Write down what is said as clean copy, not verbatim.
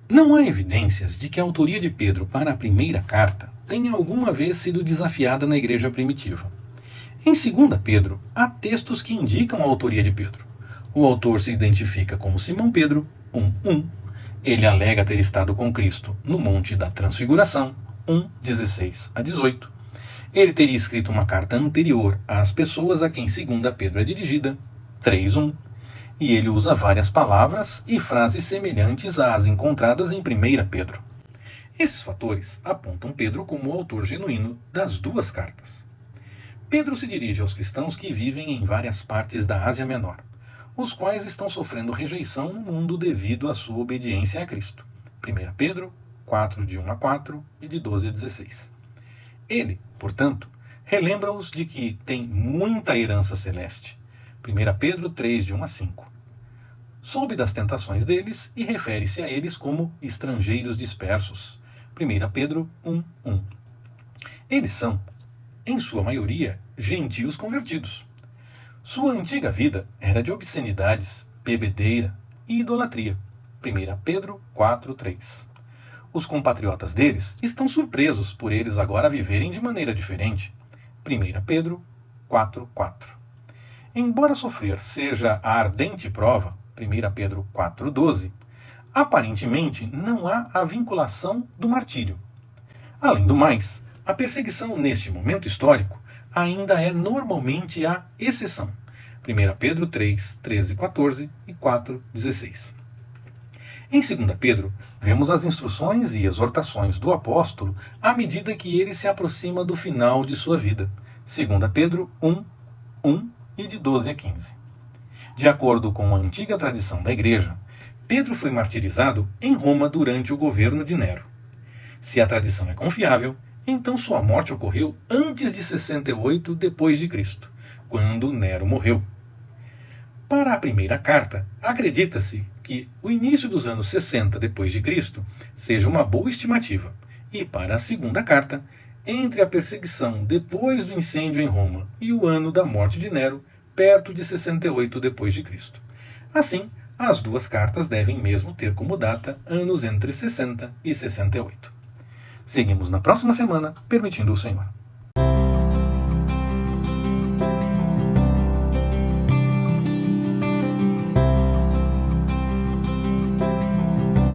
Não há evidências de que a autoria de Pedro para a primeira carta tenha alguma vez sido desafiada na igreja primitiva. Em 2 Pedro, há textos que indicam a autoria de Pedro. O autor se identifica como Simão Pedro, 1:1. Ele alega ter estado com Cristo no Monte da Transfiguração, 1:16-18. Ele teria escrito uma carta anterior às pessoas a quem 2 Pedro é dirigida, 3:1. E ele usa várias palavras e frases semelhantes às encontradas em 1 Pedro. Esses fatores apontam Pedro como o autor genuíno das duas cartas. Pedro se dirige aos cristãos que vivem em várias partes da Ásia Menor, os quais estão sofrendo rejeição no mundo devido à sua obediência a Cristo. 1 Pedro 4:1-4 e de 12-16. Ele, portanto, relembra-os de que tem muita herança celeste. 1 Pedro 3:1-5. Soube das tentações deles e refere-se a eles como estrangeiros dispersos. 1 Pedro 1:1. Eles são, em sua maioria, gentios convertidos. Sua antiga vida era de obscenidades, bebedeira e idolatria. 1 Pedro 4:3. Os compatriotas deles estão surpresos por eles agora viverem de maneira diferente. 1 Pedro 4:4. Embora sofrer seja a ardente prova, 1 Pedro 4:12, aparentemente não há a vinculação do martírio. Além do mais, a perseguição neste momento histórico ainda é normalmente a exceção. 1 Pedro 3:13-14 e 4:16. Em 2 Pedro, vemos as instruções e exortações do apóstolo à medida que ele se aproxima do final de sua vida. 2 Pedro 1:1 e de 12-15. De acordo com a antiga tradição da Igreja, Pedro foi martirizado em Roma durante o governo de Nero. Se a tradição é confiável, então sua morte ocorreu antes de 68 d.C., quando Nero morreu. Para a primeira carta, acredita-se que o início dos anos 60 d.C. seja uma boa estimativa, e para a segunda carta, entre a perseguição depois do incêndio em Roma e o ano da morte de Nero, perto de 68 d.C. Assim, as duas cartas devem mesmo ter como data anos entre 60 e 68. Seguimos na próxima semana, permitindo o Senhor.